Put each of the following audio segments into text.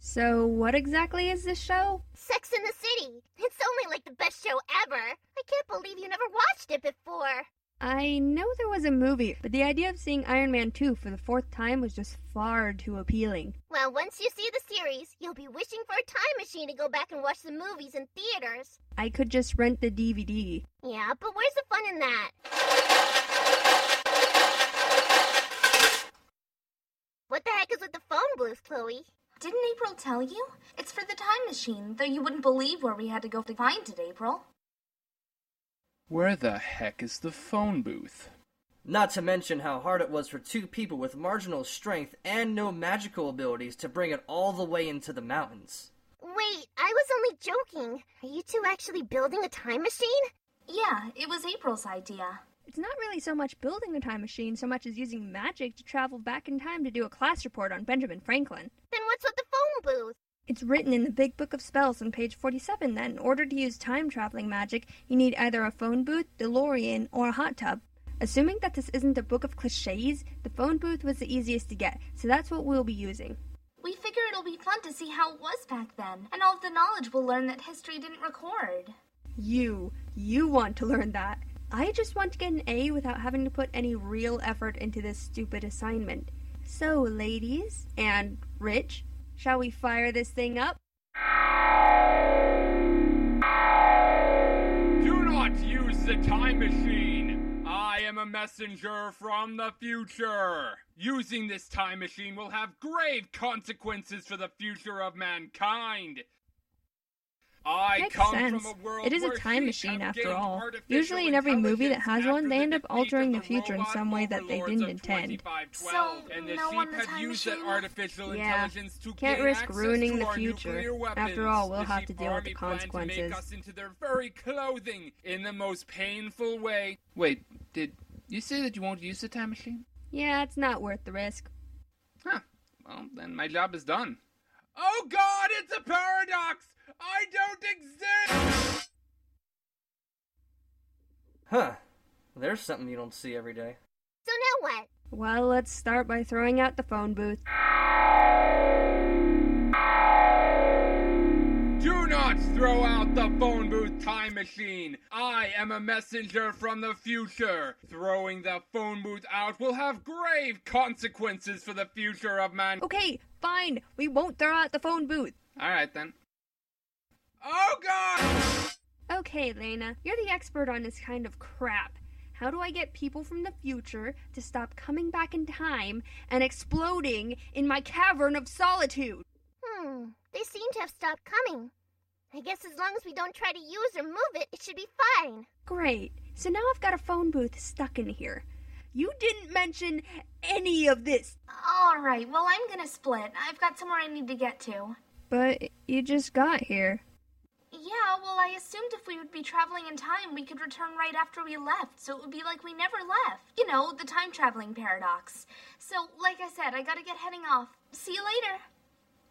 So, what exactly is this show? Sex in the City. It's only like the best show ever. I can't believe you never watched it before. I know there was a movie, but the idea of seeing Iron Man 2 for the fourth time was just far too appealing. Well, once you see the series, you'll be wishing for a time machine to go back and watch the movies in theaters. I could just rent the DVD. Yeah, but where's the fun in that? What the heck is with the phone booth, Chloe? Didn't April tell you? It's for the time machine, though you wouldn't believe where we had to go to find it, April. Where the heck is the phone booth? Not to mention how hard it was for two people with marginal strength and no magical abilities to bring it all the way into the mountains. Wait, I was only joking. Are you two actually building a time machine? Yeah, it was April's idea. It's not really so much building a time machine so much as using magic to travel back in time to do a class report on Benjamin Franklin. Then what's with the phone booth? It's written in the Big Book of Spells on page 47 that in order to use time-traveling magic, you need either a phone booth, DeLorean, or a hot tub. Assuming that this isn't a book of cliches, the phone booth was the easiest to get, so that's what we'll be using. We figure it'll be fun to see how it was back then, and all of the knowledge we'll learn that history didn't record. You want to learn that. I just want to get an A without having to put any real effort into this stupid assignment. So, ladies, and Rich, shall we fire this thing up? Do not use the time machine! I am a messenger from the future! Using this time machine will have grave consequences for the future of mankind! Makes sense. It is a time machine after all. Usually in every movie that has one, they end up altering the future in some way that they didn't intend. So, no one the time machine? Yeah, can't risk ruining the future. After all, we'll have to deal with the consequences. Make us into their very clothing in the most painful way. Wait, did you say that you won't use the time machine? Yeah, it's not worth the risk. Huh. Well, then my job is done. Oh God, it's a paradox! I don't exist! Huh. There's something you don't see every day. So now what? Well, let's start by throwing out the phone booth. Do not throw out the phone booth time machine! I am a messenger from the future! Throwing the phone booth out will have grave consequences for the future of man. Okay, fine. We won't throw out the phone booth. Alright then. Oh God! Okay, Lena, you're the expert on this kind of crap. How do I get people from the future to stop coming back in time and exploding in my cavern of solitude? They seem to have stopped coming. I guess as long as we don't try to use or move it, it should be fine. Great. So now I've got a phone booth stuck in here. You didn't mention any of this. Alright, well I'm gonna split. I've got somewhere I need to get to. But you just got here. Yeah, well I assumed if we would be traveling in time, we could return right after we left, so it would be like we never left. You know, the time-traveling paradox. So, like I said, I gotta get heading off. See you later.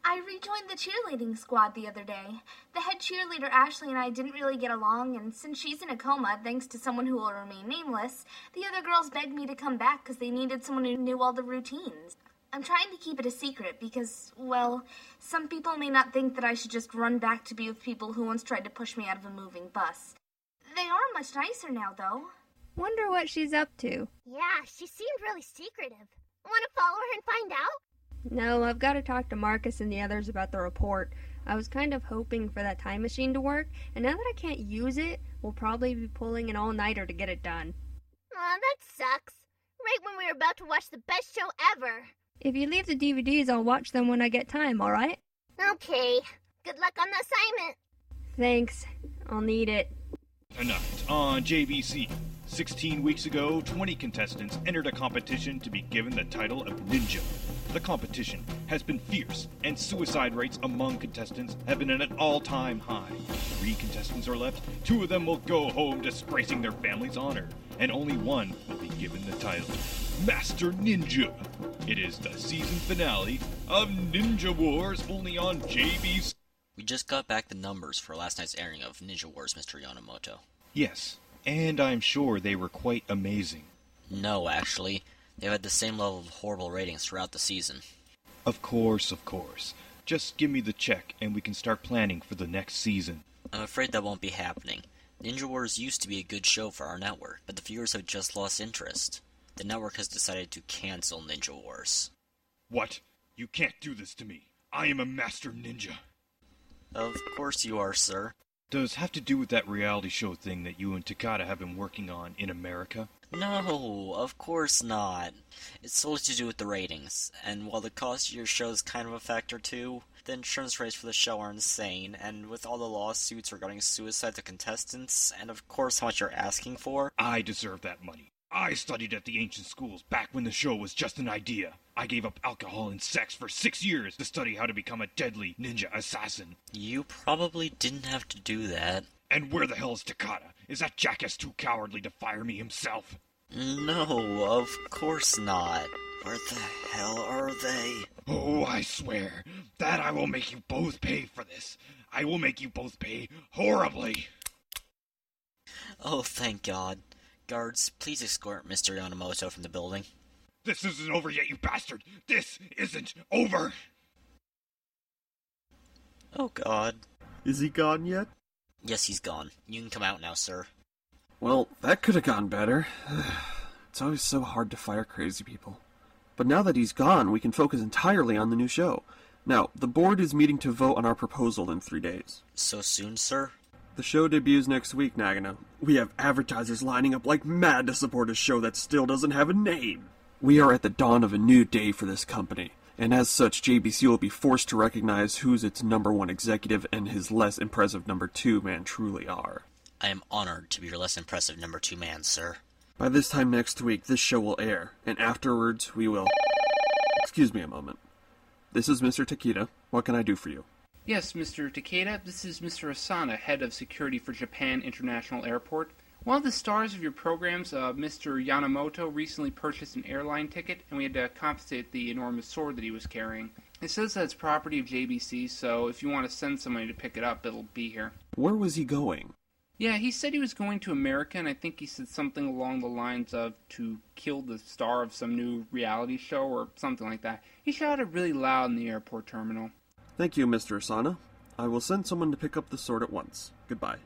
I rejoined the cheerleading squad the other day. The head cheerleader Ashley and I didn't really get along, and since she's in a coma, thanks to someone who will remain nameless, the other girls begged me to come back because they needed someone who knew all the routines. I'm trying to keep it a secret because, well, some people may not think that I should just run back to be with people who once tried to push me out of a moving bus. They are much nicer now, though. Wonder what she's up to. Yeah, she seemed really secretive. Want to follow her and find out? No, I've got to talk to Marcus and the others about the report. I was kind of hoping for that time machine to work, and now that I can't use it, we'll probably be pulling an all-nighter to get it done. Aw, that sucks. Right when we were about to watch the best show ever. If you leave the DVDs, I'll watch them when I get time, alright? Okay. Good luck on the assignment. Thanks. I'll need it. Tonight on JVC. 16 weeks ago, 20 contestants entered a competition to be given the title of Ninja. The competition has been fierce, and suicide rates among contestants have been at an all-time high. 3 contestants are left, 2 of them will go home disgracing their family's honor, and only one will be given the title, Master Ninja. It is the season finale of Ninja Wars, only on JVC. We just got back the numbers for last night's airing of Ninja Wars, Mr. Yonemoto. Yes, and I'm sure they were quite amazing. No, actually. They've had the same level of horrible ratings throughout the season. Of course. Just give me the check and we can start planning for the next season. I'm afraid that won't be happening. Ninja Wars used to be a good show for our network, but the viewers have just lost interest. The network has decided to cancel Ninja Wars. What? You can't do this to me. I am a master ninja. Of course you are, sir. Does have to do with that reality show thing that you and Takeda have been working on in America? No, of course not. It's solely to do with the ratings, and while the cost of your show is kind of a factor too, the insurance rates for the show are insane, and with all the lawsuits regarding suicides of contestants, and of course how much you're asking for... I deserve that money. I studied at the ancient schools back when the show was just an idea. I gave up alcohol and sex for 6 years to study how to become a deadly ninja assassin. You probably didn't have to do that. And where the hell is Takeda? Is that jackass too cowardly to fire me himself? No, of course not. Where the hell are they? Oh, I swear that I will make you both pay for this. I will make you both pay horribly. Oh, thank God. Guards, please escort Mr. Yamamoto from the building. This isn't over yet, you bastard! This isn't over! Oh, God. Is he gone yet? Yes, he's gone. You can come out now, sir. Well, that could have gone better. It's always so hard to fire crazy people. But now that he's gone, we can focus entirely on the new show. Now, the board is meeting to vote on our proposal in 3 days. So soon, sir? The show debuts next week, Nagano. We have advertisers lining up like mad to support a show that still doesn't have a name. We are at the dawn of a new day for this company, and as such, JBC will be forced to recognize who's its #1 executive and his less impressive #2 man truly are. I am honored to be your less impressive #2 man, sir. By this time next week, this show will air, and afterwards we will... Excuse me a moment. This is Mr. Takeda. What can I do for you? Yes, Mr. Takeda, this is Mr. Asana, head of security for Japan International Airport. One of the stars of your programs, Mr. Yamamoto, recently purchased an airline ticket, and we had to compensate the enormous sword that he was carrying. It says that it's property of JBC, so if you want to send somebody to pick it up, it'll be here. Where was he going? Yeah, he said he was going to America, and I think he said something along the lines of to kill the star of some new reality show or something like that. He shouted really loud in the airport terminal. Thank you, Mr. Asana. I will send someone to pick up the sword at once. Goodbye.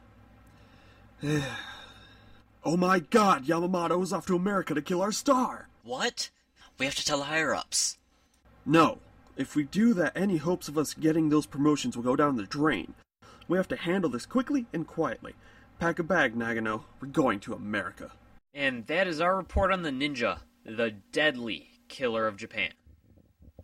Oh my God, Yamamoto is off to America to kill our star! What? We have to tell the higher-ups. No. If we do that, any hopes of us getting those promotions will go down the drain. We have to handle this quickly and quietly. Pack a bag, Nagano. We're going to America. And that is our report on the ninja, the deadly killer of Japan.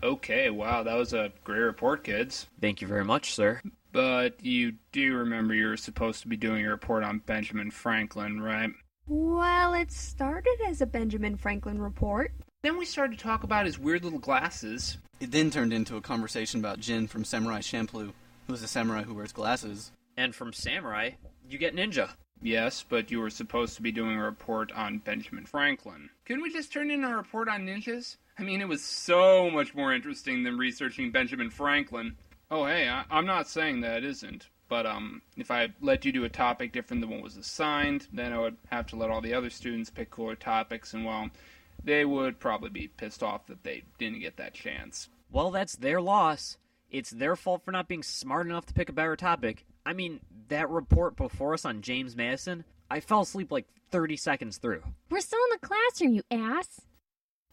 Okay, wow, that was a great report, kids. Thank you very much, sir. But you do remember you were supposed to be doing a report on Benjamin Franklin, right? Well, it started as a Benjamin Franklin report. Then we started to talk about his weird little glasses. It then turned into a conversation about Jin from Samurai Champloo, who's a samurai who wears glasses. And from samurai, you get ninja. Yes, but you were supposed to be doing a report on Benjamin Franklin. Couldn't we just turn in a report on ninjas? I mean, it was so much more interesting than researching Benjamin Franklin. Oh, hey, I'm not saying that it isn't. But if I let you do a topic different than what was assigned, then I would have to let all the other students pick cooler topics, and, well, they would probably be pissed off that they didn't get that chance. Well, that's their loss. It's their fault for not being smart enough to pick a better topic. I mean, that report before us on James Madison, I fell asleep like 30 seconds through. We're still in the classroom, you ass.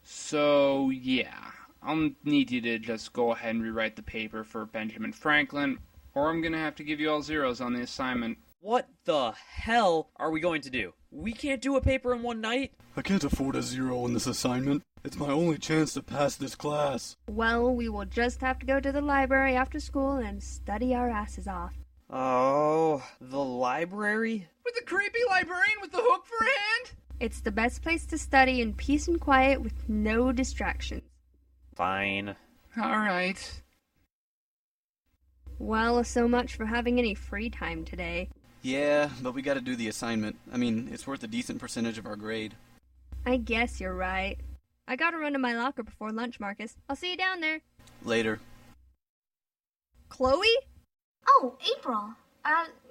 So, yeah, I'll need you to just go ahead and rewrite the paper for Benjamin Franklin, or I'm gonna have to give you all zeros on the assignment. What the hell are we going to do? We can't do a paper in one night? I can't afford a 0 on this assignment. It's my only chance to pass this class. Well, we will just have to go to the library after school and study our asses off. Oh, the library? With the creepy librarian with the hook for a hand? It's the best place to study in peace and quiet with no distractions. Fine. Alright. Well, so much for having any free time today. Yeah, but we gotta do the assignment. I mean, it's worth a decent percentage of our grade. I guess you're right. I gotta run to my locker before lunch, Marcus. I'll see you down there. Later. Chloe? Oh, April.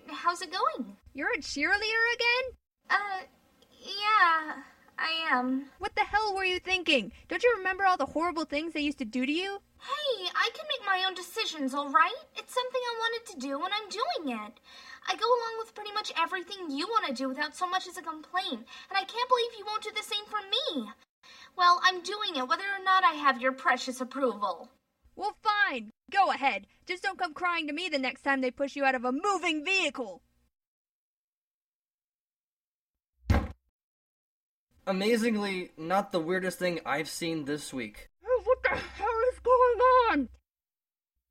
How's it going? You're a cheerleader again? Yeah. I am. What the hell were you thinking? Don't you remember all the horrible things they used to do to you? Hey, I can make my own decisions, alright? It's something I wanted to do, and I'm doing it. I go along with pretty much everything you want to do without so much as a complaint, and I can't believe you won't do the same for me. Well, I'm doing it, whether or not I have your precious approval. Well, fine. Go ahead. Just don't come crying to me the next time they push you out of a moving vehicle. Amazingly, not the weirdest thing I've seen this week. What the hell is going on?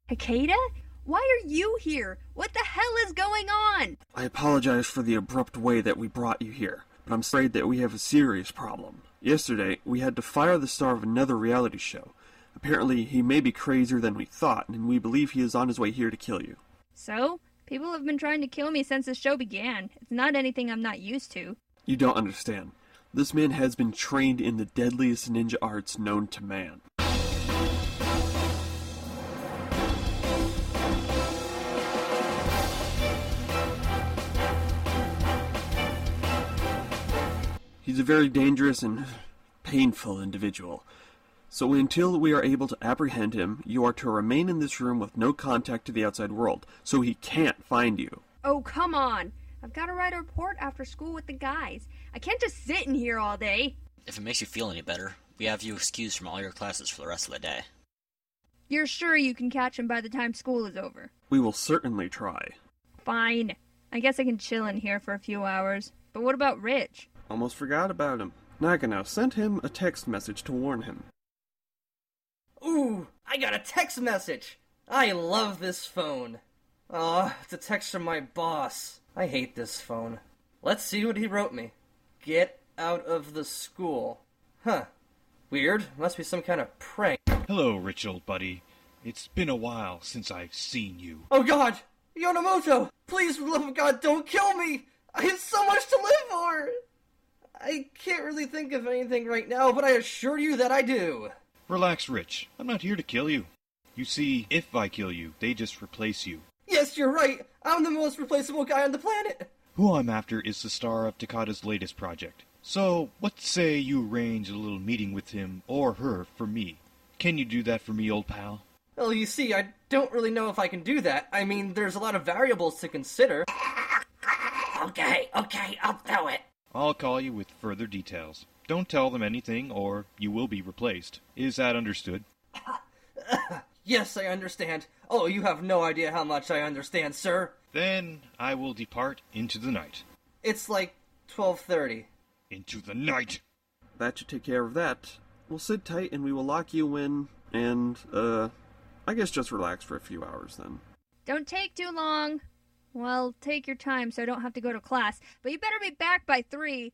Takeda? Why are you here? What the hell is going on? I apologize for the abrupt way that we brought you here, but I'm afraid that we have a serious problem. Yesterday, we had to fire the star of another reality show. Apparently, he may be crazier than we thought, and we believe he is on his way here to kill you. So? People have been trying to kill me since the show began. It's not anything I'm not used to. You don't understand. This man has been trained in the deadliest ninja arts known to man. He's a very dangerous and painful individual. So until we are able to apprehend him, you are to remain in this room with no contact to the outside world, so he can't find you. Oh, come on. I've got to write a report after school with the guys. I can't just sit in here all day. If it makes you feel any better, we have you excused from all your classes for the rest of the day. You're sure you can catch him by the time school is over? We will certainly try. Fine. I guess I can chill in here for a few hours. But what about Rich? Almost forgot about him. Nagano sent him a text message to warn him. Ooh, I got a text message! I love this phone. Aw, it's a text from my boss. I hate this phone. Let's see what he wrote me. Get out of the school. Huh. Weird. Must be some kind of prank. Hello, Rich, old buddy. It's been a while since I've seen you. Oh god! Yonemoto! Please, for the love of God, don't kill me! I have so much to live for! I can't really think of anything right now, but I assure you that I do. Relax, Rich. I'm not here to kill you. You see, if I kill you, they just replace you. Yes, you're right! I'm the most replaceable guy on the planet! Who I'm after is the star of Takeda's latest project. So, what say you arrange a little meeting with him or her for me? Can you do that for me, old pal? Well, you see, I don't really know if I can do that. I mean, there's a lot of variables to consider. Okay, I'll do it. I'll call you with further details. Don't tell them anything, or you will be replaced. Is that understood? Yes, I understand. Oh, you have no idea how much I understand, sir. Then I will depart into the night. It's like 12:30. Into the night! That should take care of that. We'll sit tight and we will lock you in, and, I guess just relax for a few hours then. Don't take too long. Well, take your time so I don't have to go to class, but you better be back by 3.